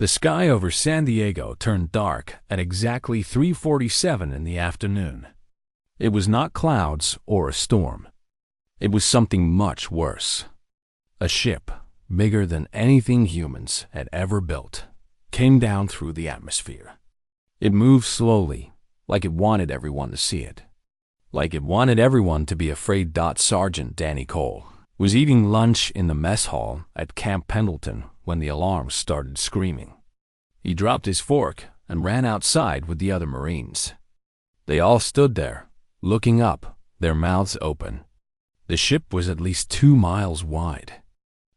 The sky over San Diego turned dark at exactly 3:47 in the afternoon. It was not clouds or a storm. It was something much worse. A ship, bigger than anything humans had ever built, came down through the atmosphere. It moved slowly, like it wanted everyone to see it. Like it wanted everyone to be afraid. Sergeant Danny Cole was eating lunch in the mess hall at Camp Pendleton when the alarms started screaming. He dropped his fork and ran outside with the other Marines. They all stood there, looking up, their mouths open. The ship was at least 2 miles wide.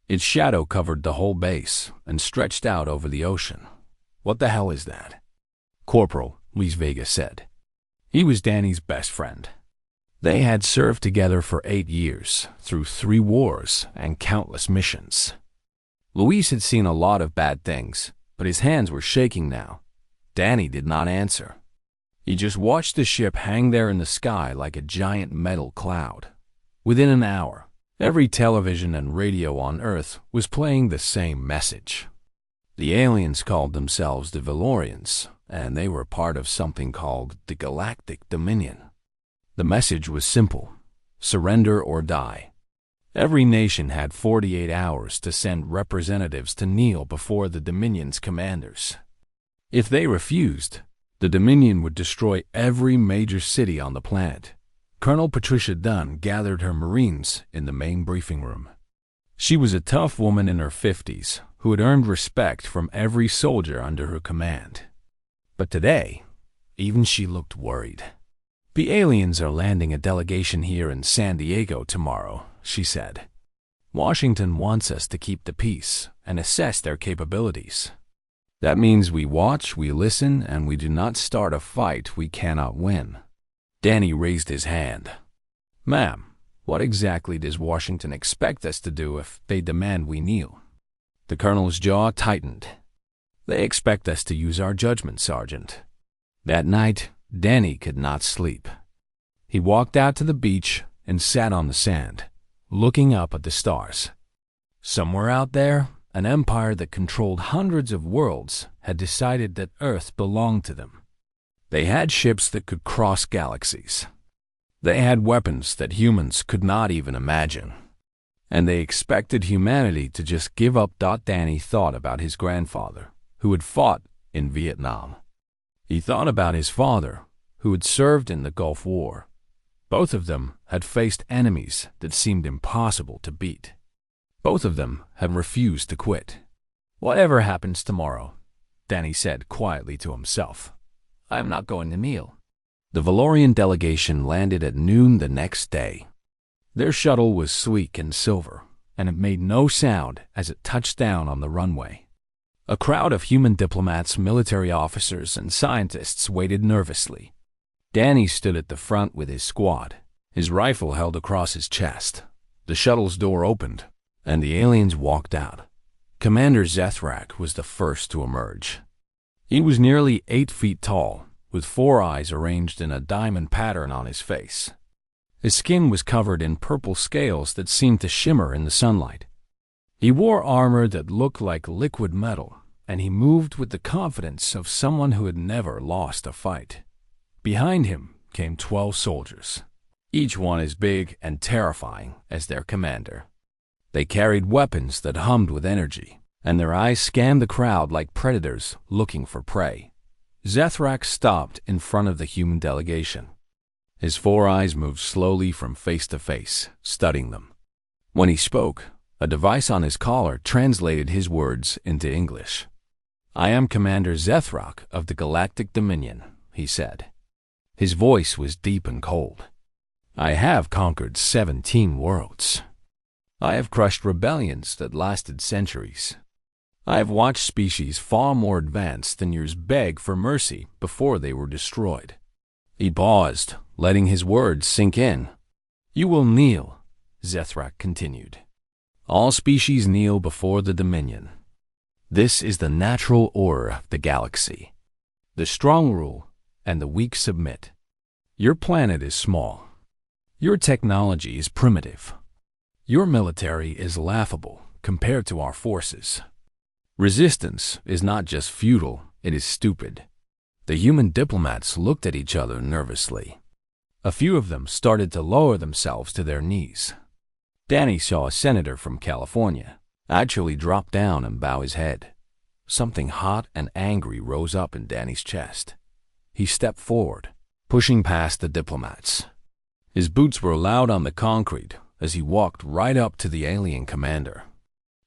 Its shadow covered the whole base and stretched out over the ocean. "What the hell is that?" Corporal Luis Vega said. He was Danny's best friend. They had served together for 8 years, through 3 wars and countless missions. Luis had seen a lot of bad things, but his hands were shaking now. Danny did not answer. He just watched the ship hang there in the sky like a giant metal cloud. Within an hour, every television and radio on Earth was playing the same message. The aliens called themselves the Valorians, and they were part of something called the Galactic Dominion. The message was simple: surrender or die. Every nation had 48 hours to send representatives to kneel before the Dominion's commanders. If they refused, the Dominion would destroy every major city on the planet. Colonel Patricia Dunn gathered her Marines in the main briefing room. She was a tough woman in her 50s who had earned respect from every soldier under her command. But today, even she looked worried. "The aliens are landing a delegation here in San Diego tomorrow," she said. "Washington wants us to keep the peace and assess their capabilities. That means we watch, we listen, and we do not start a fight we cannot win." Danny raised his hand. "Ma'am, what exactly does Washington expect us to do if they demand we kneel?" The colonel's jaw tightened. "They expect us to use our judgment, Sergeant." That night, Danny could not sleep. He walked out to the beach and sat on the sand, looking up at the stars. Somewhere out there, an empire that controlled hundreds of worlds had decided that Earth belonged to them. They had ships that could cross galaxies. They had weapons that humans could not even imagine. And they expected humanity to just give up. Danny thought about his grandfather, who had fought in Vietnam. He thought about his father, who had served in the Gulf War. Both of them had faced enemies that seemed impossible to beat. Both of them had refused to quit. "Whatever happens tomorrow," Danny said quietly to himself, "I am not going to kneel." The Valorian delegation landed at noon the next day. Their shuttle was sleek and silver, and it made no sound as it touched down on the runway. A crowd of human diplomats, military officers, and scientists waited nervously. Danny stood at the front with his squad, his rifle held across his chest. The shuttle's door opened, and the aliens walked out. Commander Zethrak was the first to emerge. He was nearly 8 feet tall, with 4 eyes arranged in a diamond pattern on his face. His skin was covered in purple scales that seemed to shimmer in the sunlight. He wore armor that looked like liquid metal, and he moved with the confidence of someone who had never lost a fight. Behind him came 12 soldiers, each one as big and terrifying as their commander. They carried weapons that hummed with energy, and their eyes scanned the crowd like predators looking for prey. Zethrak stopped in front of the human delegation. His 4 eyes moved slowly from face to face, studying them. When he spoke, a device on his collar translated his words into English. "I am Commander Zethrak of the Galactic Dominion," he said. His voice was deep and cold. "I have conquered 17 worlds. I have crushed rebellions that lasted centuries. I have watched species far more advanced than yours beg for mercy before they were destroyed." He paused, letting his words sink in. "You will kneel," Zethrak continued. "All species kneel before the Dominion. This is the natural order of the galaxy. The strong rule and the weak submit. Your planet is small. Your technology is primitive. Your military is laughable compared to our forces. Resistance is not just futile, it is stupid. The human diplomats looked at each other nervously. A few of them started to lower themselves to their knees. Danny saw a senator from California actually drop down and bow his head. Something hot and angry rose up in Danny's chest. He stepped forward, pushing past the diplomats. His boots were loud on the concrete as he walked right up to the alien commander.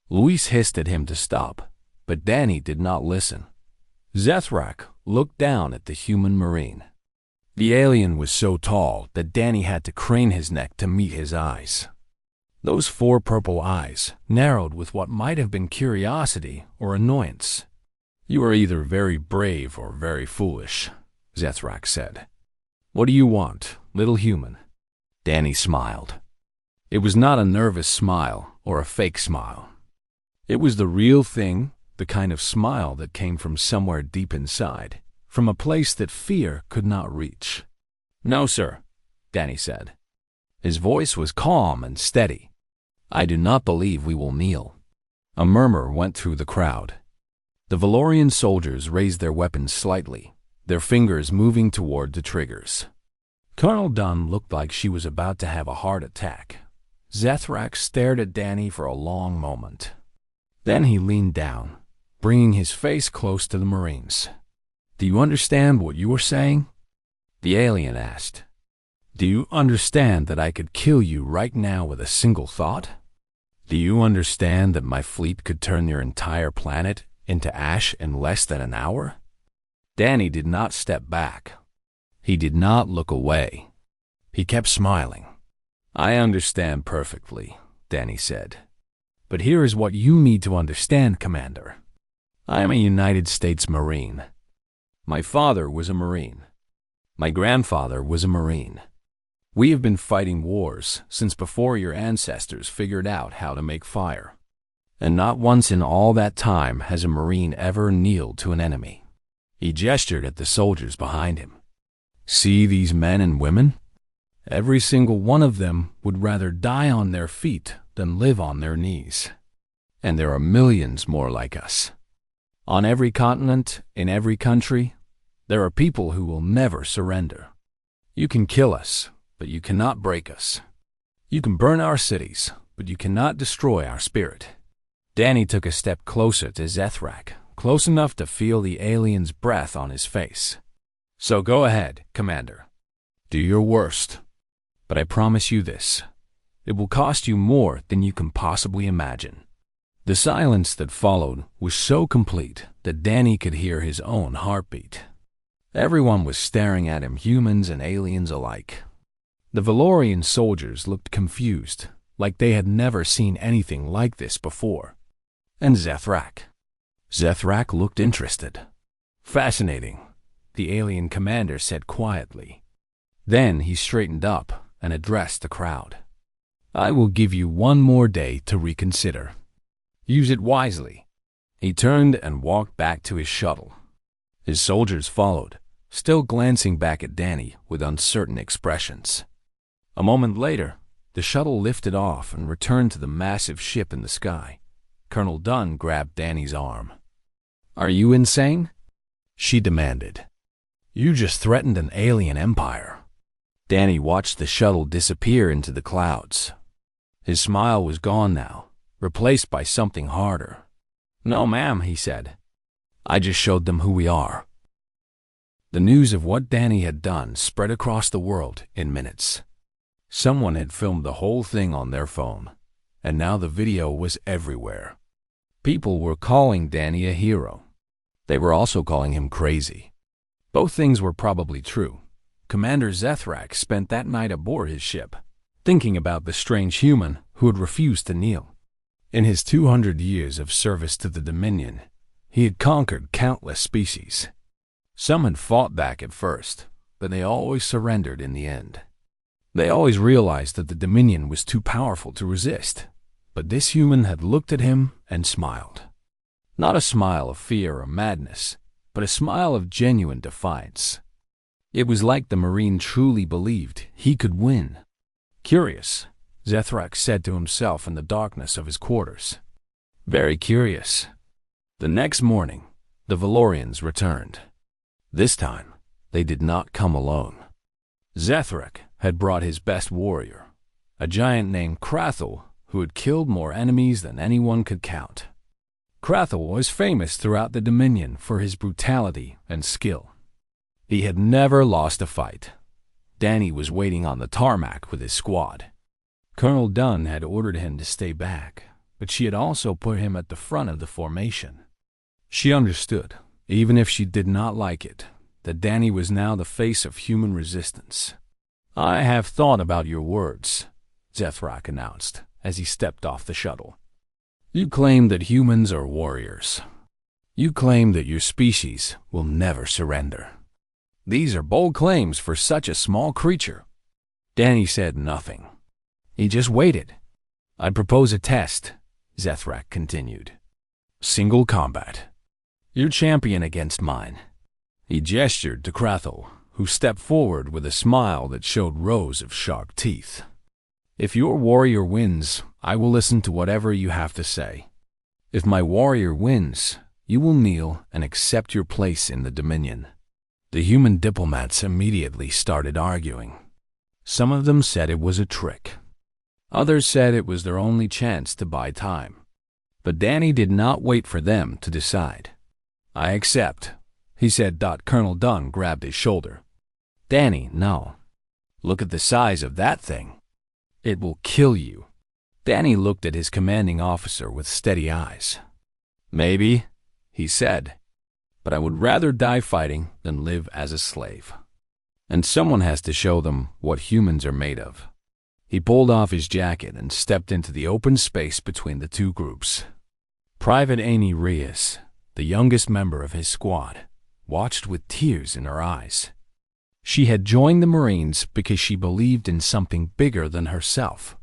Luis hissed at him to stop, but Danny did not listen. Zethrak looked down at the human marine. The alien was so tall that Danny had to crane his neck to meet his eyes. Those 4 purple eyes narrowed with what might have been curiosity or annoyance. "You are either very brave or very foolish," Zethrak said. "What do you want, little human?" Danny smiled. It was not a nervous smile or a fake smile. It was the real thing, the kind of smile that came from somewhere deep inside, from a place that fear could not reach. "No, sir," Danny said. His voice was calm and steady. "I do not believe we will kneel." A murmur went through the crowd. The Valorian soldiers raised their weapons slightly, their fingers moving toward the triggers. Colonel Dunn looked like she was about to have a heart attack. Zethrak stared at Danny for a long moment. Then he leaned down, bringing his face close to the Marines. "Do you understand what you are saying?" The alien asked. "Do you understand that I could kill you right now with a single thought? Do you understand that my fleet could turn your entire planet into ash in less than an hour?" Danny did not step back. He did not look away. He kept smiling. "I understand perfectly," Danny said. "But here is what you need to understand, Commander. I am a United States Marine. My father was a Marine. My grandfather was a Marine. We have been fighting wars since before your ancestors figured out how to make fire. And not once in all that time has a Marine ever kneeled to an enemy." He gestured at the soldiers behind him. "See these men and women? Every single one of them would rather die on their feet than live on their knees. And there are millions more like us. On every continent, in every country, there are people who will never surrender. You can kill us, but you cannot break us. You can burn our cities, but you cannot destroy our spirit." Danny took a step closer to Zethrak, close enough to feel the alien's breath on his face. "So go ahead, Commander. Do your worst. But I promise you this. It will cost you more than you can possibly imagine." The silence that followed was so complete that Danny could hear his own heartbeat. Everyone was staring at him, humans and aliens alike. The Valorian soldiers looked confused, like they had never seen anything like this before. And Zethrak. Zethrak looked interested. "Fascinating," the alien commander said quietly. Then he straightened up and addressed the crowd. "I will give you one more day to reconsider. Use it wisely." He turned and walked back to his shuttle. His soldiers followed, still glancing back at Danny with uncertain expressions. A moment later, the shuttle lifted off and returned to the massive ship in the sky. Colonel Dunn grabbed Danny's arm. "Are you insane?" she demanded. "You just threatened an alien empire." Danny watched the shuttle disappear into the clouds. His smile was gone now, replaced by something harder. "No, ma'am," he said. "I just showed them who we are." The news of what Danny had done spread across the world in minutes. Someone had filmed the whole thing on their phone, and now the video was everywhere. People were calling Danny a hero. They were also calling him crazy. Both things were probably true. Commander Zethrak spent that night aboard his ship, thinking about the strange human who had refused to kneel. In his 200 years of service to the Dominion, he had conquered countless species. Some had fought back at first, but they always surrendered in the end. They always realized that the Dominion was too powerful to resist, but this human had looked at him and smiled. Not a smile of fear or madness, but a smile of genuine defiance. It was like the Marine truly believed he could win. "Curious," Zethrak said to himself in the darkness of his quarters. "Very curious." The next morning, the Valorians returned. This time, they did not come alone. Zethrak had brought his best warrior, a giant named Krathel, who had killed more enemies than anyone could count. Krathel was famous throughout the Dominion for his brutality and skill. He had never lost a fight. Danny was waiting on the tarmac with his squad. Colonel Dunn had ordered him to stay back, but she had also put him at the front of the formation. She understood, even if she did not like it, that Danny was now the face of human resistance. "I have thought about your words," Zethrak announced as he stepped off the shuttle. "You claim that humans are warriors. You claim that your species will never surrender. These are bold claims for such a small creature." Danny said nothing. He just waited. "I propose a test," Zethrak continued. "Single combat. Your champion against mine." He gestured to Krathel, who stepped forward with a smile that showed rows of sharp teeth. "If your warrior wins, I will listen to whatever you have to say. If my warrior wins, you will kneel and accept your place in the Dominion." The human diplomats immediately started arguing. Some of them said it was a trick. Others said it was their only chance to buy time. But Danny did not wait for them to decide. "I accept," he said. Colonel Dunn grabbed his shoulder. "Danny, no. Look at the size of that thing. It will kill you." Danny looked at his commanding officer with steady eyes. "Maybe," he said, "but I would rather die fighting than live as a slave. And someone has to show them what humans are made of." He pulled off his jacket and stepped into the open space between the two groups. Private Amy Reyes, the youngest member of his squad, watched with tears in her eyes. She had joined the Marines because she believed in something bigger than herself.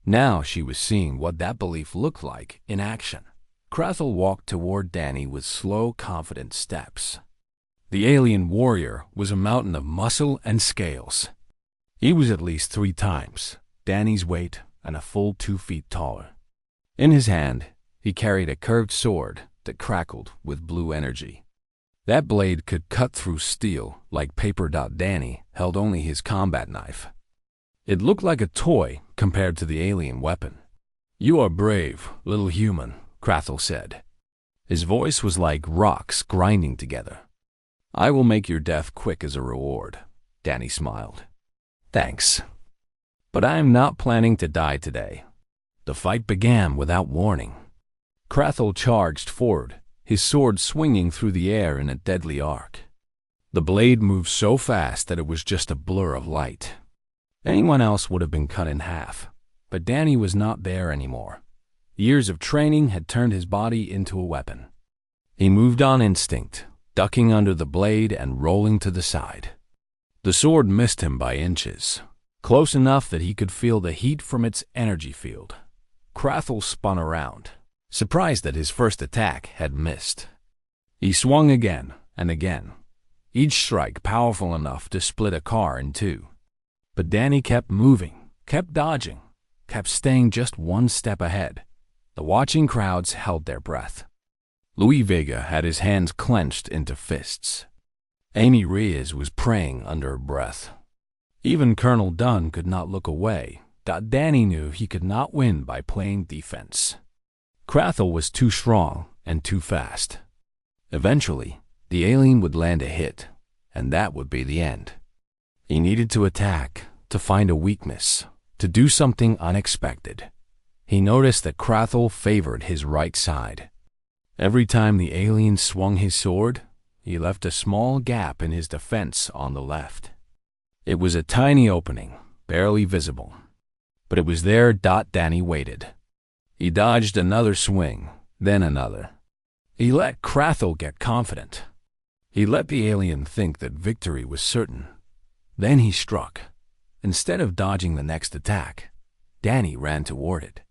Now she was seeing what that belief looked like in action. Krathel walked toward Danny with slow, confident steps. The alien warrior was a mountain of muscle and scales. He was at least 3 times Danny's weight and a full 2 feet taller. In his hand, he carried a curved sword that crackled with blue energy. That blade could cut through steel like paper. Danny held only his combat knife. It looked like a toy compared to the alien weapon. "You are brave, little human," Krathel said. His voice was like rocks grinding together. "I will make your death quick as a reward," Danny smiled. "Thanks. But I am not planning to die today." The fight began without warning. Krathel charged forward, his sword swinging through the air in a deadly arc. The blade moved so fast that it was just a blur of light. Anyone else would have been cut in half, but Danny was not there anymore. Years of training had turned his body into a weapon. He moved on instinct, ducking under the blade and rolling to the side. The sword missed him by inches, close enough that he could feel the heat from its energy field. Krathel spun around, surprised that his first attack had missed. He swung again and again, each strike powerful enough to split a car in 2. But Danny kept moving, kept dodging, kept staying just 1 step ahead. The watching crowds held their breath. Louis Vega had his hands clenched into fists. Amy Reyes was praying under her breath. Even Colonel Dunn could not look away. Danny knew he could not win by playing defense. Krathel was too strong and too fast. Eventually, the alien would land a hit, and that would be the end. He needed to attack, to find a weakness, to do something unexpected. He noticed that Krathel favored his right side. Every time the alien swung his sword, he left a small gap in his defense on the left. It was a tiny opening, barely visible. But it was there. Danny waited. He dodged another swing, then another. He let Krathel get confident. He let the alien think that victory was certain. Then he struck. Instead of dodging the next attack, Danny ran toward it.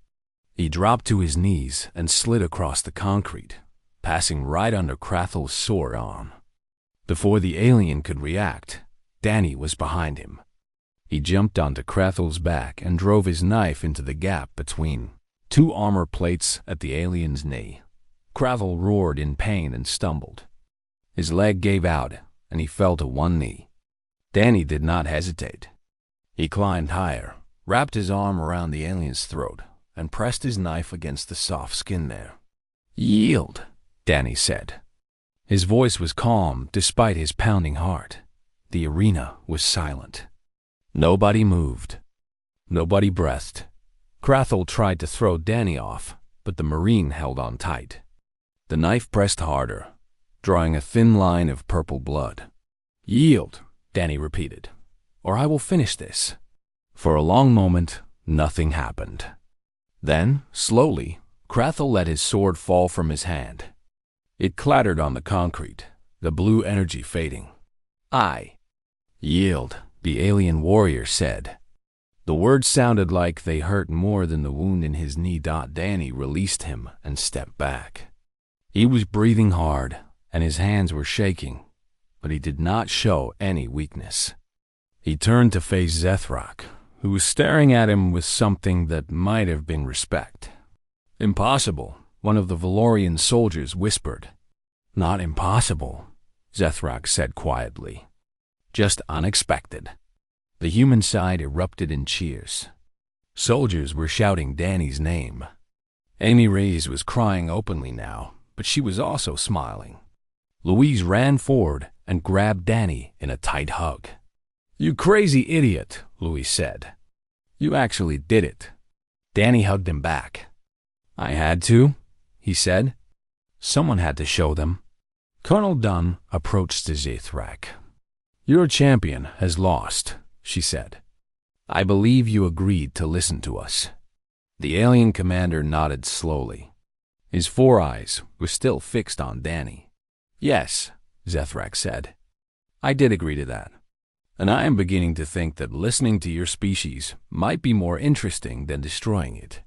He dropped to his knees and slid across the concrete, passing right under Krathel's sore arm. Before the alien could react, Danny was behind him. He jumped onto Krathel's back and drove his knife into the gap between 2 armor plates at the alien's knee. Krathel roared in pain and stumbled. His leg gave out, and he fell to one knee. Danny did not hesitate. He climbed higher, wrapped his arm around the alien's throat, and pressed his knife against the soft skin there. "Yield," Danny said. His voice was calm despite his pounding heart. The arena was silent. Nobody moved. Nobody breathed. Krathel tried to throw Danny off, but the Marine held on tight. The knife pressed harder, drawing a thin line of purple blood. "Yield," Danny repeated, "or I will finish this." For a long moment, nothing happened. Then, slowly, Krathel let his sword fall from his hand. It clattered on the concrete, the blue energy fading. "I yield," the alien warrior said. The words sounded like they hurt more than the wound in his knee. Danny released him and stepped back. He was breathing hard, and his hands were shaking, but he did not show any weakness. He turned to face Zethrak, who was staring at him with something that might have been respect. "Impossible," one of the Valorian soldiers whispered. "Not impossible," Zethrak said quietly. "Just unexpected." The human side erupted in cheers. Soldiers were shouting Danny's name. Amy Reyes was crying openly now, but she was also smiling. Louise ran forward and grabbed Danny in a tight hug. "You crazy idiot," Louise said. "You actually did it." Danny hugged him back. "I had to," he said. "Someone had to show them." Colonel Dunn approached Zethrak. "Your champion has lost," she said. "I believe you agreed to listen to us." The alien commander nodded slowly. His four eyes were still fixed on Danny. "Yes," Zethrak said. "I did agree to that. And I am beginning to think that listening to your species might be more interesting than destroying it."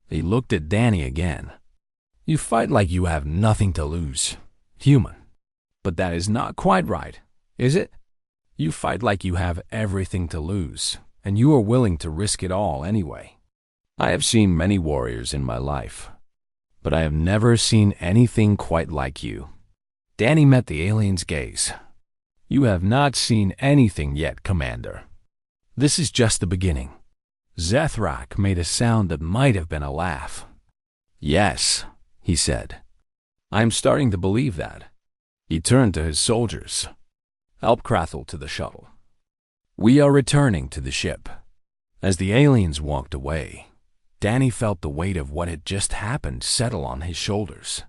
He looked at Danny again. "You fight like you have nothing to lose. Human. But that is not quite right, is it? You fight like you have everything to lose, and you are willing to risk it all anyway. I have seen many warriors in my life, but I have never seen anything quite like you." Danny met the alien's gaze. "You have not seen anything yet, Commander. This is just the beginning." Zethrak made a sound that might have been a laugh. "Yes," he said. "I am starting to believe that." He turned to his soldiers. "Help Krathel to the shuttle. We are returning to the ship." As the aliens walked away, Danny felt the weight of what had just happened settle on his shoulders.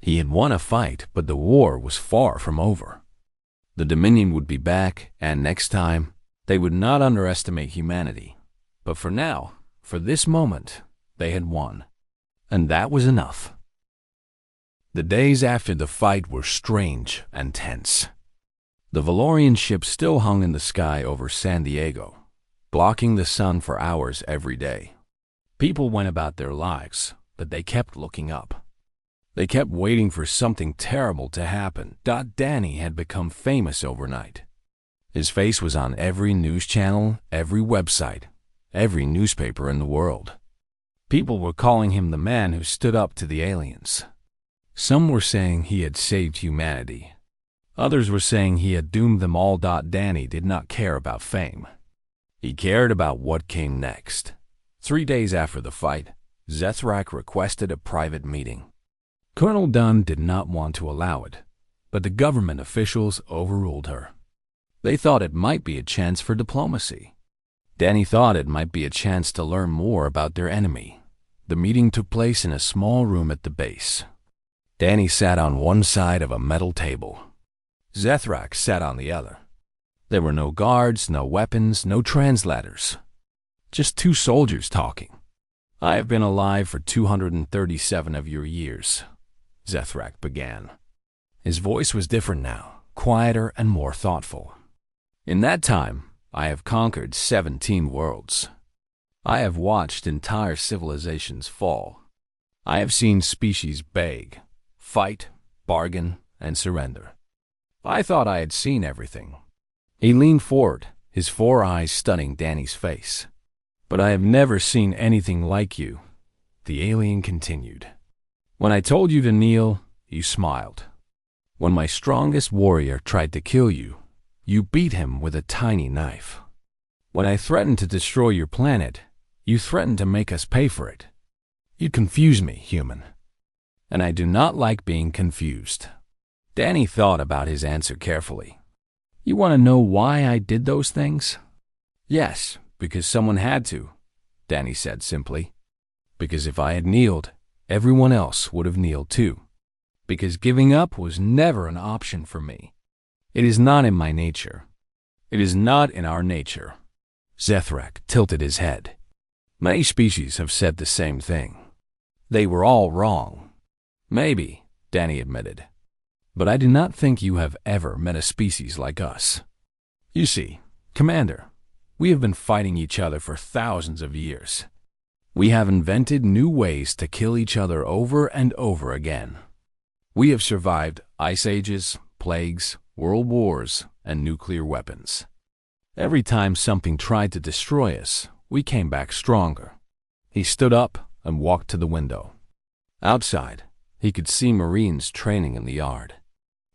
He had won a fight, but the war was far from over. The Dominion would be back, and next time, they would not underestimate humanity. But for now, for this moment, they had won. And that was enough. The days after the fight were strange and tense. The Valorian ship still hung in the sky over San Diego, blocking the sun for hours every day. People went about their lives, but they kept looking up. They kept waiting for something terrible to happen. Danny had become famous overnight. His face was on every news channel, every website, every newspaper in the world. People were calling him the man who stood up to the aliens. Some were saying he had saved humanity. Others were saying he had doomed them all. Danny did not care about fame. He cared about what came next. 3 days after the fight, Zethrak requested a private meeting. Colonel Dunn did not want to allow it, but the government officials overruled her. They thought it might be a chance for diplomacy. Danny thought it might be a chance to learn more about their enemy. The meeting took place in a small room at the base. Danny sat on one side of a metal table. Zethrak sat on the other. There were no guards, no weapons, no translators. Just two soldiers talking. "I have been alive for 237 of your years," Zethrak began. His voice was different now, quieter and more thoughtful. "In that time, I have conquered 17 worlds. I have watched entire civilizations fall. I have seen species beg, fight, bargain, and surrender. I thought I had seen everything." He leaned forward, his four eyes studying Danny's face. "But I have never seen anything like you," the alien continued. When I told you to kneel, you smiled. When my strongest warrior tried to kill you, you beat him with a tiny knife. When I threatened to destroy your planet, you threatened to make us pay for it. You confuse me, human. And I do not like being confused. Danny thought about his answer carefully. You want to know why I did those things? Yes, because someone had to, Danny said simply. Because if I had kneeled, everyone else would have kneeled too. Because giving up was never an option for me. It is not in my nature. It is not in our nature. Zethrak tilted his head. Many species have said the same thing. They were all wrong. Maybe, Danny admitted. But I do not think you have ever met a species like us. You see, Commander, we have been fighting each other for thousands of years. We have invented new ways to kill each other over and over again. We have survived ice ages, plagues, world wars, and nuclear weapons. Every time something tried to destroy us, we came back stronger. He stood up and walked to the window. Outside, he could see Marines training in the yard.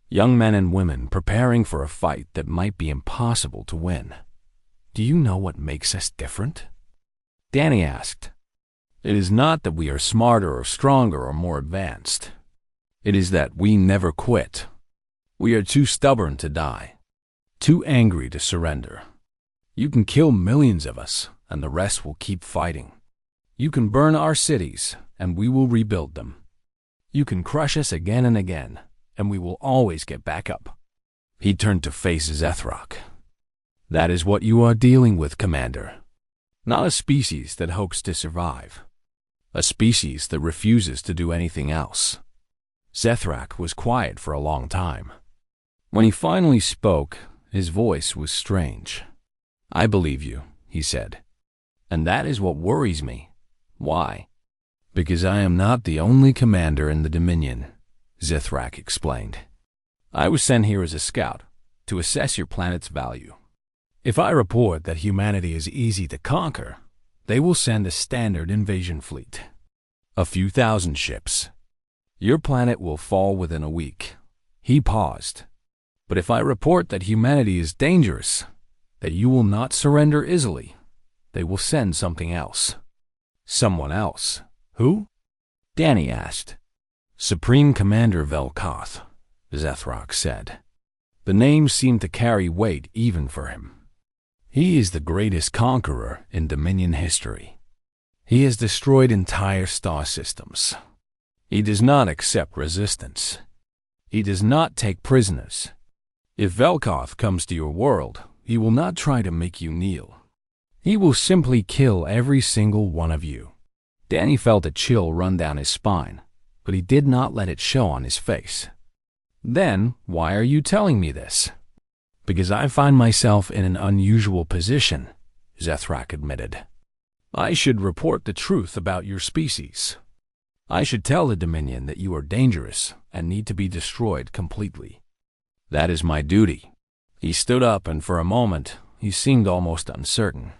Young men and women preparing for a fight that might be impossible to win. Do you know what makes us different? Danny asked. It is not that we are smarter or stronger or more advanced. It is that we never quit. We are too stubborn to die, too angry to surrender. You can kill millions of us, and the rest will keep fighting. You can burn our cities, and we will rebuild them. You can crush us again and again, and we will always get back up. He turned to face Zethrak. That is what you are dealing with, Commander. Not a species that hopes to survive. A species that refuses to do anything else. Zethrak was quiet for a long time. When he finally spoke, his voice was strange. I believe you, he said. And that is what worries me. Why? Because I am not the only commander in the Dominion, Zethrak explained. I was sent here as a scout to assess your planet's value. If I report that humanity is easy to conquer, they will send a standard invasion fleet. A few thousand ships. Your planet will fall within a week. He paused. But if I report that humanity is dangerous, that you will not surrender easily, they will send something else. Someone else. Who? Danny asked. Supreme Commander Velkoth, Zethrak said. The name seemed to carry weight even for him. He is the greatest conqueror in Dominion history. He has destroyed entire star systems. He does not accept resistance. He does not take prisoners. If Velkoth comes to your world, he will not try to make you kneel. He will simply kill every single one of you. Danny felt a chill run down his spine, but he did not let it show on his face. Then, why are you telling me this? Because I find myself in an unusual position, Zethrak admitted. I should report the truth about your species. I should tell the Dominion that you are dangerous and need to be destroyed completely. That is my duty. He stood up, and for a moment, he seemed almost uncertain.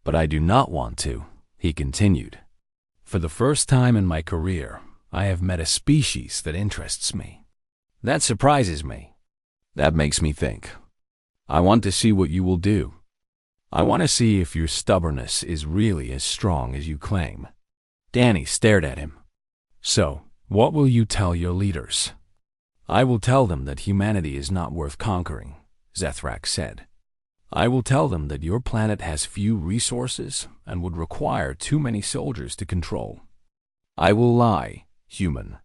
But I do not want to, he continued. For the first time in my career, I have met a species that interests me. That surprises me. That makes me think. I want to see what you will do. I want to see if your stubbornness is really as strong as you claim. Danny stared at him. So, what will you tell your leaders? I will tell them that humanity is not worth conquering, Zethrak said. I will tell them that your planet has few resources and would require too many soldiers to control. I will lie, human.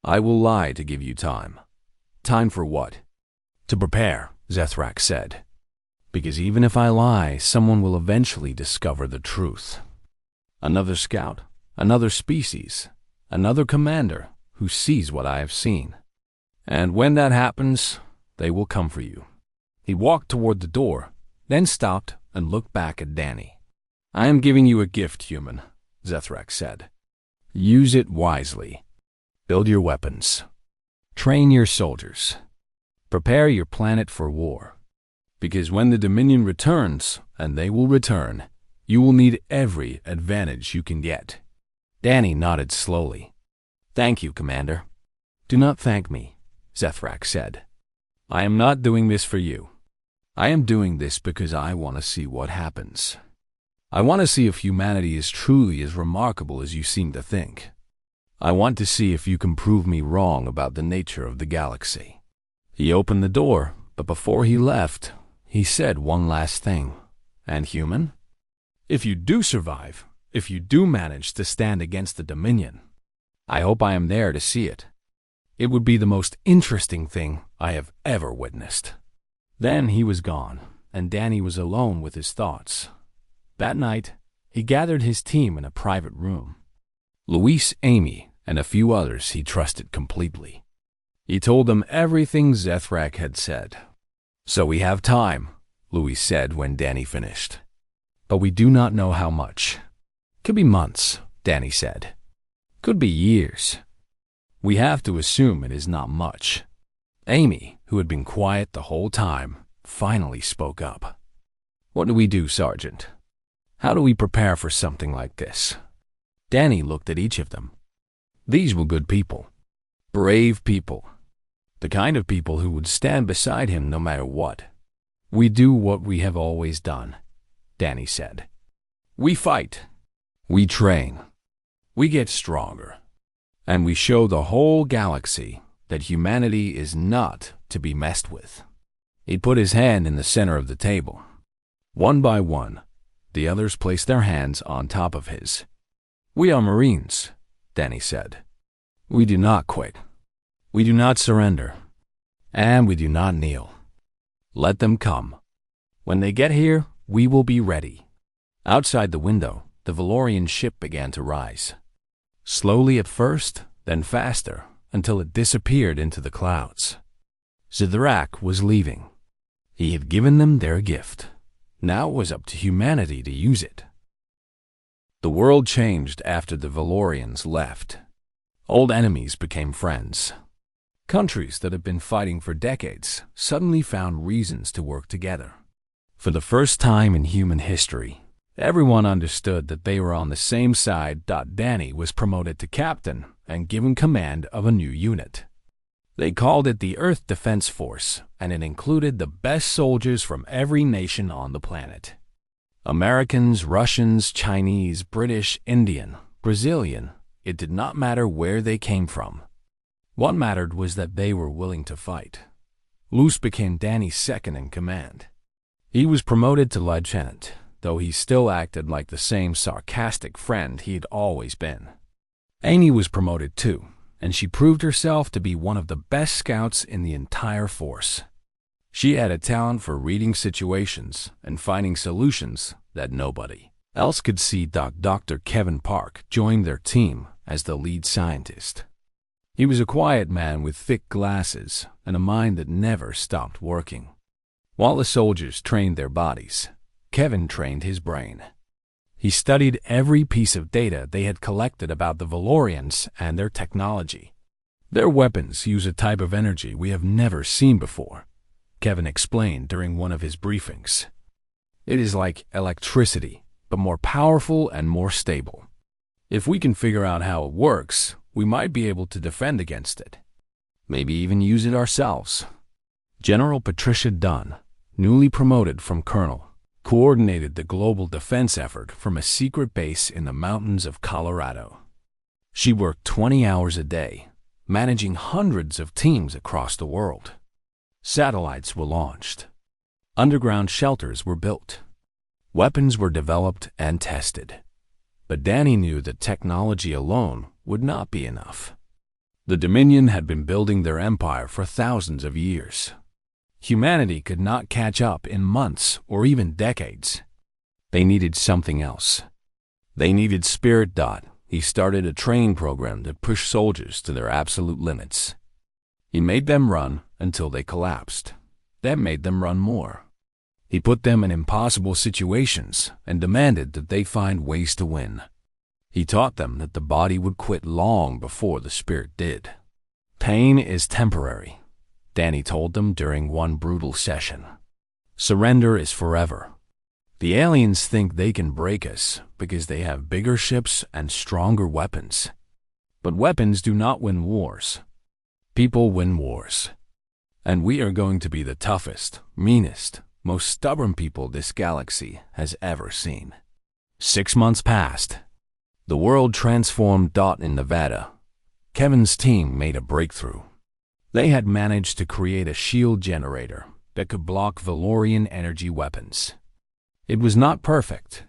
I will lie to give you time. Time for what? To prepare, Zethrak said. Because even if I lie, someone will eventually discover the truth. Another scout, another species, another commander who sees what I have seen. And when that happens, they will come for you. He walked toward the door, then stopped and looked back at Danny. I am giving you a gift, human, Zethrak said. Use it wisely. Build your weapons. Train your soldiers. Prepare your planet for war. Because when the Dominion returns, and they will return, you will need every advantage you can get. Danny nodded slowly. "Thank you, Commander." "Do not thank me," Zethrak said. "I am not doing this for you. I am doing this because I want to see what happens. I want to see if humanity is truly as remarkable as you seem to think. I want to see if you can prove me wrong about the nature of the galaxy." He opened the door, but before he left, he said one last thing. "And human? If you do survive, if you do manage to stand against the Dominion, I hope I am there to see it. It would be the most interesting thing I have ever witnessed." Then he was gone, and Danny was alone with his thoughts. That night, he gathered his team in a private room. Luis, Amy, and a few others he trusted completely. He told them everything Zethrak had said. "So we have time," Luis said when Danny finished. "But we do not know how much. Could be months," Danny said. "Could be years. We have to assume it is not much." Amy, who had been quiet the whole time, finally spoke up. "What do we do, Sergeant? How do we prepare for something like this?" Danny looked at each of them. These were good people. Brave people. The kind of people who would stand beside him no matter what. "We do what we have always done," Danny said. "We fight. We train. We get stronger. And we show the whole galaxy that humanity is not to be messed with." He put his hand in the center of the table. One by one, the others placed their hands on top of his. "We are Marines," Danny said. "We do not quit. We do not surrender. And we do not kneel. Let them come. When they get here, we will be ready." Outside the window, the Valorian ship began to rise. Slowly at first, then faster, until it disappeared into the clouds. Zethrak was leaving. He had given them their gift. Now it was up to humanity to use it. The world changed after the Valorians left. Old enemies became friends. Countries that had been fighting for decades suddenly found reasons to work together. For the first time in human history, everyone understood that they were on the same side. Danny was promoted to captain and given command of a new unit. They called it the Earth Defense Force, and it included the best soldiers from every nation on the planet. Americans, Russians, Chinese, British, Indian, Brazilian, it did not matter where they came from. What mattered was that they were willing to fight. Luce became Danny's second in command. He was promoted to lieutenant, though he still acted like the same sarcastic friend he had always been. Amy was promoted too, and she proved herself to be one of the best scouts in the entire force. She had a talent for reading situations and finding solutions that nobody else could see. Dr. Kevin Park joined their team as the lead scientist. He was a quiet man with thick glasses and a mind that never stopped working. While the soldiers trained their bodies, Kevin trained his brain. He studied every piece of data they had collected about the Valorians and their technology. "Their weapons use a type of energy we have never seen before," Kevin explained during one of his briefings. "It is like electricity, but more powerful and more stable. If we can figure out how it works, we might be able to defend against it. Maybe even use it ourselves." General Patricia Dunn, newly promoted from colonel, coordinated the global defense effort from a secret base in the mountains of Colorado. She worked 20 hours a day, managing hundreds of teams across the world. Satellites were launched. Underground shelters were built. Weapons were developed and tested. But Danny knew that technology alone would not be enough. The Dominion had been building their empire for thousands of years. Humanity could not catch up in months or even decades. They needed something else. They needed spirit. He started a training program that pushed soldiers to their absolute limits. He made them run until they collapsed, then made them run more. He put them in impossible situations and demanded that they find ways to win. He taught them that the body would quit long before the spirit did. "Pain is temporary," Danny told them during one brutal session. "Surrender is forever. The aliens think they can break us because they have bigger ships and stronger weapons. But weapons do not win wars. People win wars. And we are going to be the toughest, meanest, most stubborn people this galaxy has ever seen. 6 months passed. The world transformed. In Nevada, Kevin's team made a breakthrough. They had managed to create a shield generator that could block Valorian energy weapons. It was not perfect.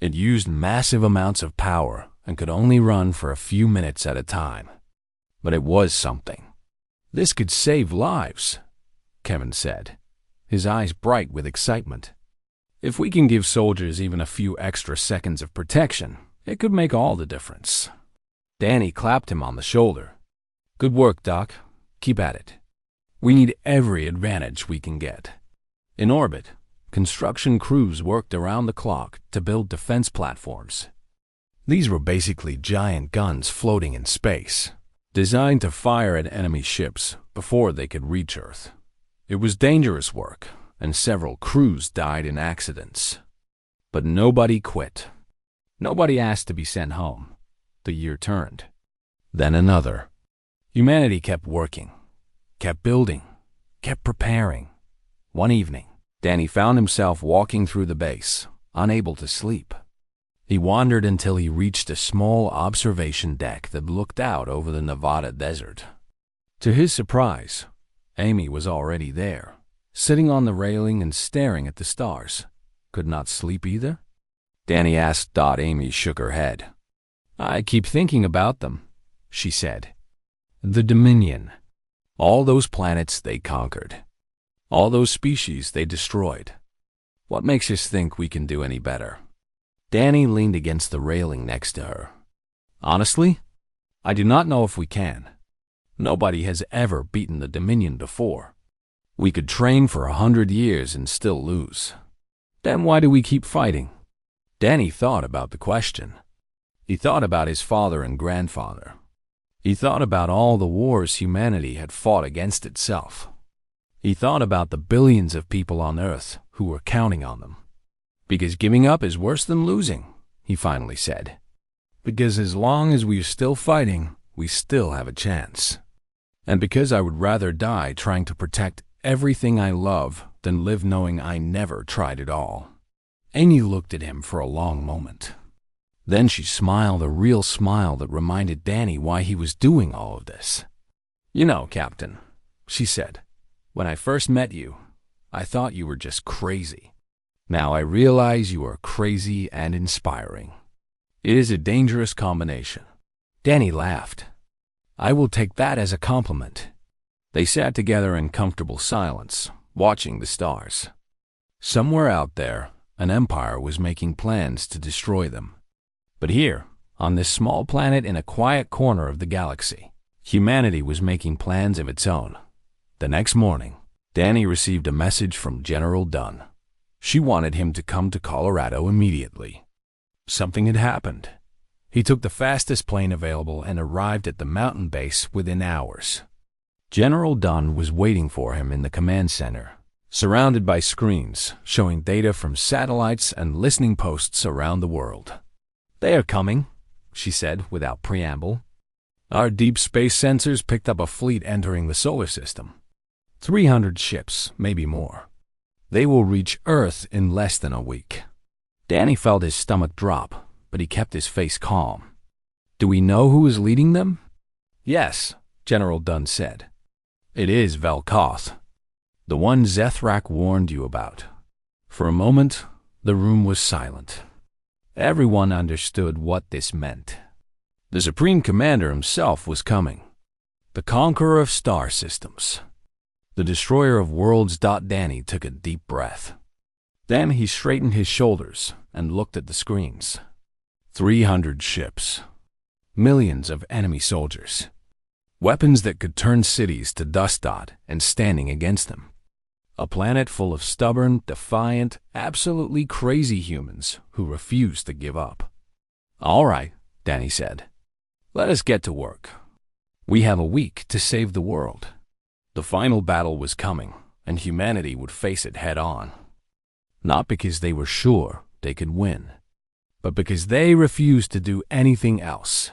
It used massive amounts of power and could only run for a few minutes at a time. But it was something. This could save lives, Kevin said, his eyes bright with excitement. If we can give soldiers even a few extra seconds of protection, it could make all the difference. Danny clapped him on the shoulder. Good work, Doc. Keep at it. We need every advantage we can get. In orbit, construction crews worked around the clock to build defense platforms. These were basically giant guns floating in space, designed to fire at enemy ships before they could reach Earth. It was dangerous work, and several crews died in accidents. But nobody quit. Nobody asked to be sent home. The year turned. Then another. Humanity kept working, kept building, kept preparing. One evening, Danny found himself walking through the base, unable to sleep. He wandered until he reached a small observation deck that looked out over the Nevada desert. To his surprise, Amy was already there, sitting on the railing and staring at the stars. Could not sleep either? Danny asked. Amy shook her head. I keep thinking about them, she said. The Dominion. All those planets they conquered. All those species they destroyed. What makes us think we can do any better? Danny leaned against the railing next to her. Honestly, I do not know if we can. Nobody has ever beaten the Dominion before. We could train for 100 years and still lose. Then why do we keep fighting? Danny thought about the question. He thought about his father and grandfather. He thought about all the wars humanity had fought against itself. He thought about the billions of people on Earth who were counting on them. Because giving up is worse than losing, he finally said. Because as long as we're still fighting, we still have a chance. And because I would rather die trying to protect everything I love than live knowing I never tried at all. Amy looked at him for a long moment. Then she smiled, a real smile that reminded Danny why he was doing all of this. You know, Captain, she said, when I first met you, I thought you were just crazy. Now I realize you are crazy and inspiring. It is a dangerous combination. Danny laughed. I will take that as a compliment. They sat together in comfortable silence, watching the stars. Somewhere out there, an empire was making plans to destroy them. But here, on this small planet in a quiet corner of the galaxy, humanity was making plans of its own. The next morning, Danny received a message from General Dunn. She wanted him to come to Colorado immediately. Something had happened. He took the fastest plane available and arrived at the mountain base within hours. General Dunn was waiting for him in the command center, surrounded by screens showing data from satellites and listening posts around the world. They are coming, she said without preamble. Our deep space sensors picked up a fleet entering the solar system. 300 ships, maybe more. They will reach Earth in less than a week. Danny felt his stomach drop, but he kept his face calm. Do we know who is leading them? Yes, General Dunn said. It is Velkoth, the one Zethrak warned you about. For a moment, the room was silent. Everyone understood what this meant. The Supreme Commander himself was coming. The conqueror of star systems. The destroyer of worlds. Danny took a deep breath. Then he straightened his shoulders and looked at the screens. 300 ships. Millions of enemy soldiers. Weapons that could turn cities to dust. And standing against them. A planet full of stubborn, defiant, absolutely crazy humans who refused to give up. All right, Danny said. Let us get to work. We have a week to save the world. The final battle was coming, and humanity would face it head-on. Not because they were sure they could win, but because they refused to do anything else.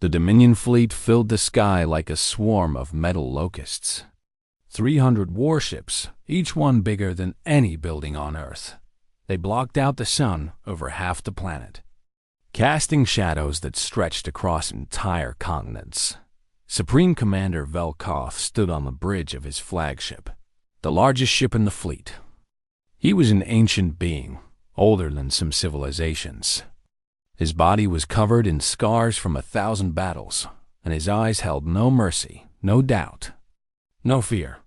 The Dominion fleet filled the sky like a swarm of metal locusts. 300 warships, each one bigger than any building on Earth. They blocked out the sun over half the planet, casting shadows that stretched across entire continents. Supreme Commander Velkoth stood on the bridge of his flagship, the largest ship in the fleet. He was an ancient being, older than some civilizations. His body was covered in scars from 1,000 battles, and his eyes held no mercy, no doubt, no fear.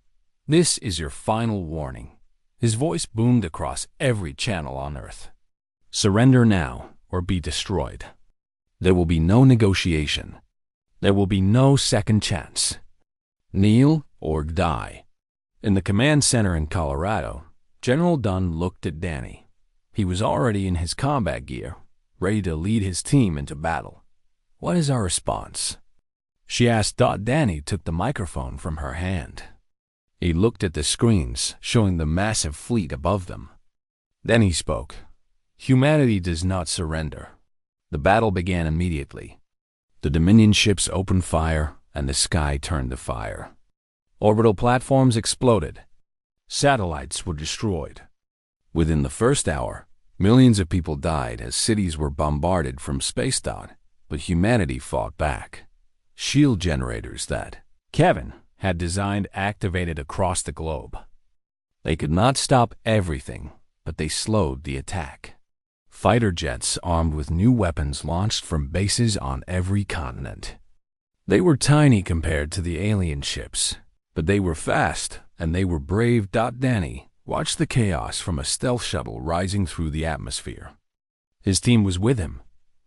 This is your final warning. His voice boomed across every channel on Earth. Surrender now, or be destroyed. There will be no negotiation. There will be no second chance. Kneel or die. In the command center in Colorado, General Dunn looked at Danny. He was already in his combat gear, ready to lead his team into battle. What is our response? She asked. Danny took the microphone from her hand. He looked at the screens, showing the massive fleet above them. Then he spoke. Humanity does not surrender. The battle began immediately. The Dominion ships opened fire, and the sky turned to fire. Orbital platforms exploded. Satellites were destroyed. Within the first hour, millions of people died as cities were bombarded from space. But humanity fought back. Shield generators that Kevin had designed activated across the globe. They could not stop everything, but they slowed the attack. Fighter jets armed with new weapons launched from bases on every continent. They were tiny compared to the alien ships, but they were fast and they were brave. Danny watched the chaos from a stealth shuttle rising through the atmosphere. His team was with him.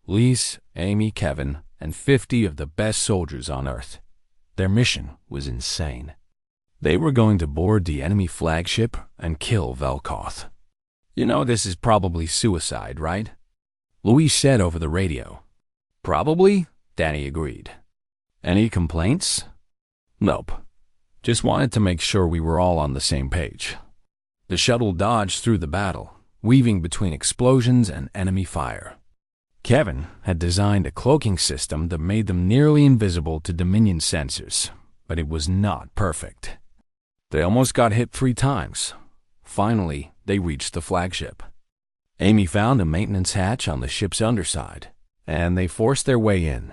Lise, Amy, Kevin, and 50 of the best soldiers on Earth. Their mission was insane. They were going to board the enemy flagship and kill Velkoth. You know this is probably suicide, right? Louise said over the radio. Probably, Danny agreed. Any complaints? Nope. Just wanted to make sure we were all on the same page. The shuttle dodged through the battle, weaving between explosions and enemy fire. Kevin had designed a cloaking system that made them nearly invisible to Dominion sensors, but it was not perfect. They almost got hit 3 times. Finally, they reached the flagship. Amy found a maintenance hatch on the ship's underside, and they forced their way in.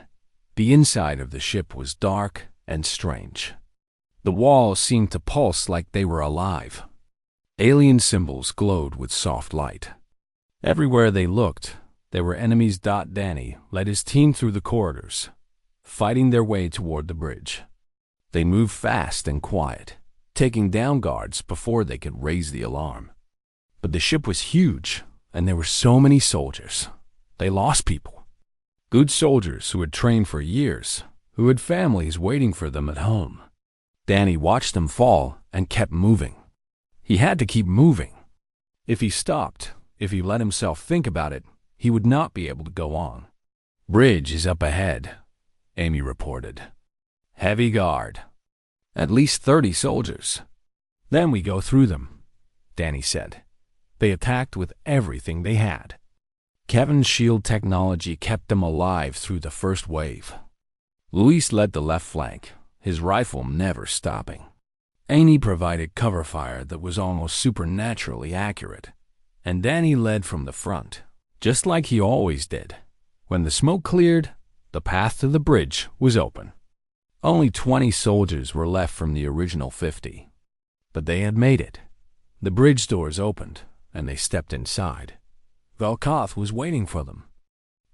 The inside of the ship was dark and strange. The walls seemed to pulse like they were alive. Alien symbols glowed with soft light. Everywhere they looked, there were enemies. Danny led his team through the corridors, fighting their way toward the bridge. They moved fast and quiet, taking down guards before they could raise the alarm. But the ship was huge, and there were so many soldiers. They lost people. Good soldiers who had trained for years, who had families waiting for them at home. Danny watched them fall and kept moving. He had to keep moving. If he stopped, if he let himself think about it, he would not be able to go on. Bridge is up ahead, Amy reported. Heavy guard. At least 30 soldiers. Then we go through them, Danny said. They attacked with everything they had. Kevin's shield technology kept them alive through the first wave. Luis led the left flank, his rifle never stopping. Amy provided cover fire that was almost supernaturally accurate, and Danny led from the front, just like he always did. When the smoke cleared, the path to the bridge was open. Only 20 soldiers were left from the original 50, but they had made it. The bridge doors opened, and they stepped inside. Velkoth was waiting for them.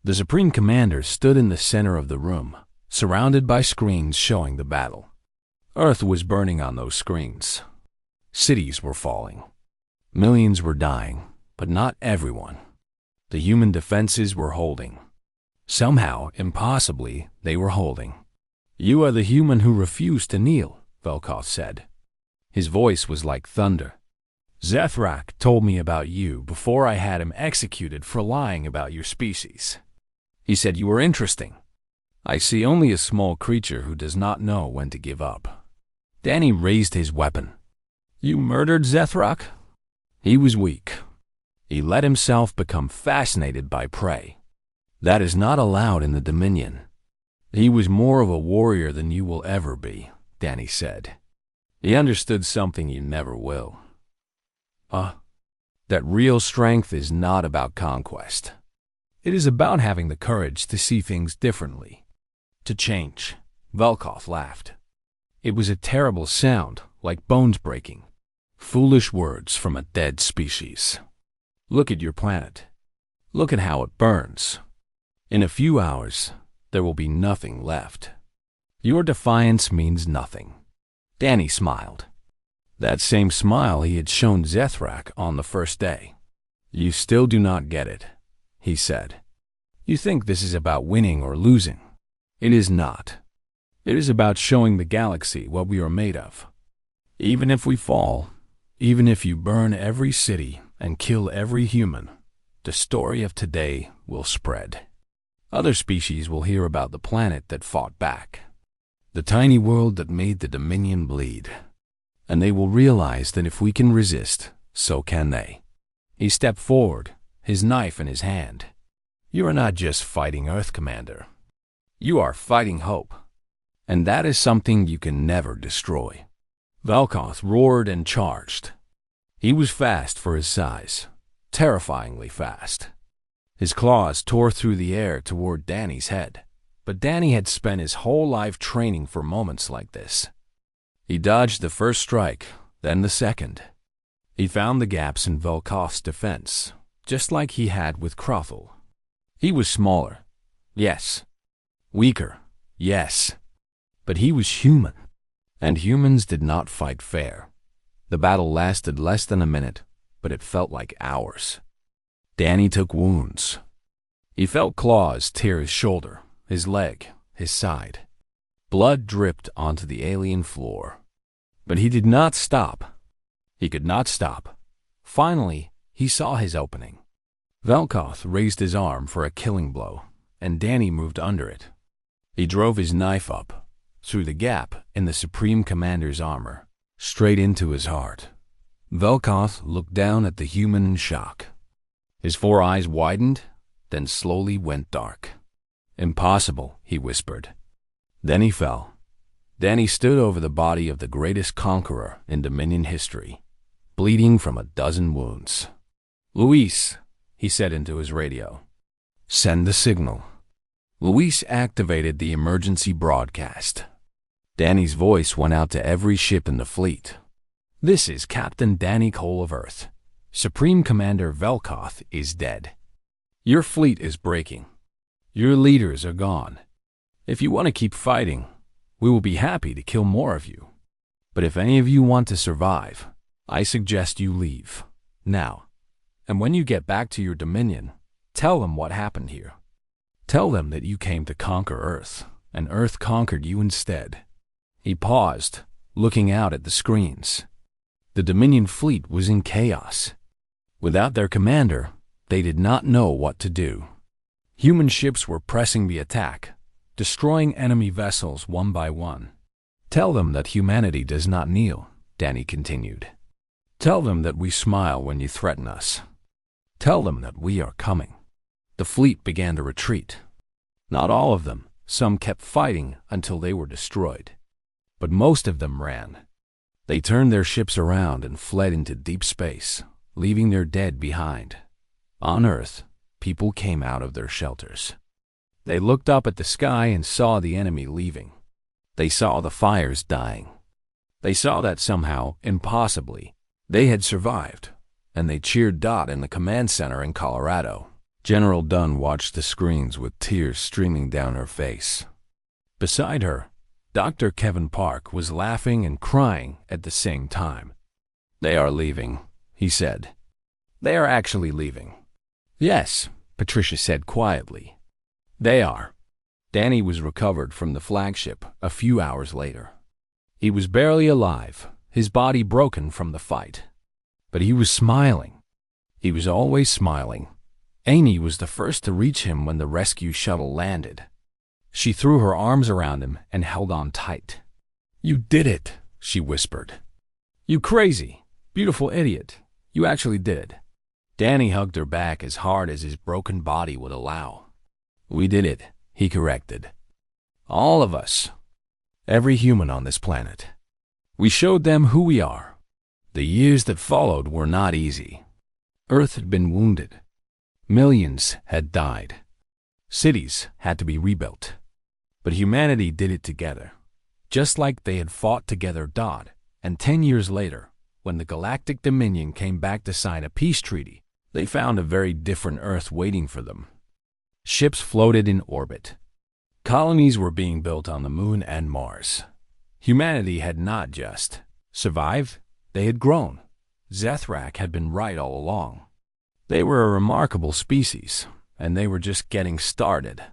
The Supreme Commander stood in the center of the room, surrounded by screens showing the battle. Earth was burning on those screens. Cities were falling. Millions were dying, but not everyone. The human defenses were holding. Somehow, impossibly, they were holding. You are the human who refused to kneel, Velkoth said. His voice was like thunder. Zethrak told me about you before I had him executed for lying about your species. He said you were interesting. I see only a small creature who does not know when to give up. Danny raised his weapon. You murdered Zethrak? He was weak. He let himself become fascinated by prey. That is not allowed in the Dominion. He was more of a warrior than you will ever be, Danny said. He understood something you never will. That real strength is not about conquest. It is about having the courage to see things differently. To change. Velkoff laughed. It was a terrible sound, like bones breaking. Foolish words from a dead species. Look at your planet. Look at how it burns. In a few hours, there will be nothing left. Your defiance means nothing. Danny smiled. That same smile he had shown Zethrak on the first day. You still do not get it, he said. You think this is about winning or losing. It is not. It is about showing the galaxy what we are made of. Even if we fall, even if you burn every city and kill every human, the story of today will spread. Other species will hear about the planet that fought back, the tiny world that made the Dominion bleed, and they will realize that if we can resist, so can they. He stepped forward, his knife in his hand. You are not just fighting Earth, Commander. You are fighting hope, and that is something you can never destroy. Velkoff roared and charged. He was fast for his size, terrifyingly fast. His claws tore through the air toward Danny's head, but Danny had spent his whole life training for moments like this. He dodged the first strike, then the second. He found the gaps in Velkoff's defense, just like he had with Crothel. He was smaller, yes. Weaker, yes. But he was human, and humans did not fight fair. The battle lasted less than a minute, but it felt like hours. Danny took wounds. He felt claws tear his shoulder, his leg, his side. Blood dripped onto the alien floor. But he did not stop. He could not stop. Finally, he saw his opening. Velkoff raised his arm for a killing blow, and Danny moved under it. He drove his knife up, through the gap in the Supreme Commander's armor, straight into his heart. Velkoff looked down at the human in shock. His four eyes widened, then slowly went dark. Impossible, he whispered. Then he fell. Danny stood over the body of the greatest conqueror in Dominion history, bleeding from a dozen wounds. Luis, he said into his radio. Send the signal. Luis activated the emergency broadcast. Danny's voice went out to every ship in the fleet. This is Captain Danny Cole of Earth. Supreme Commander Velkoff is dead. Your fleet is breaking. Your leaders are gone. If you want to keep fighting, we will be happy to kill more of you. But if any of you want to survive, I suggest you leave, now. And when you get back to your Dominion, tell them what happened here. Tell them that you came to conquer Earth, and Earth conquered you instead. He paused, looking out at the screens. The Dominion fleet was in chaos. Without their commander, they did not know what to do. Human ships were pressing the attack, destroying enemy vessels one by one. Tell them that humanity does not kneel, Danny continued. Tell them that we smile when you threaten us. Tell them that we are coming. The fleet began to retreat. Not all of them. Some kept fighting until they were destroyed. But most of them ran. They turned their ships around and fled into deep space, leaving their dead behind. On Earth, people came out of their shelters. They looked up at the sky and saw the enemy leaving. They saw the fires dying. They saw that somehow, impossibly, they had survived, and they cheered Dot in the command center in Colorado. General Dunn watched the screens with tears streaming down her face. Beside her, Dr. Kevin Park was laughing and crying at the same time. They are leaving, he said. They are actually leaving. Yes, Patricia said quietly. They are. Danny was recovered from the flagship a few hours later. He was barely alive, his body broken from the fight. But he was smiling. He was always smiling. Amy was the first to reach him when the rescue shuttle landed. She threw her arms around him and held on tight. You did it, she whispered. You crazy, beautiful idiot. You actually did it. Danny hugged her back as hard as his broken body would allow. We did it, he corrected. All of us. Every human on this planet. We showed them who we are. The years that followed were not easy. Earth had been wounded. Millions had died. Cities had to be rebuilt. But humanity did it together. Just like they had fought together. And 10 years later, when the Galactic Dominion came back to sign a peace treaty, they found a very different Earth waiting for them. Ships floated in orbit. Colonies were being built on the Moon and Mars. Humanity had not just survived, they had grown. Zethrak had been right all along. They were a remarkable species, and they were just getting started.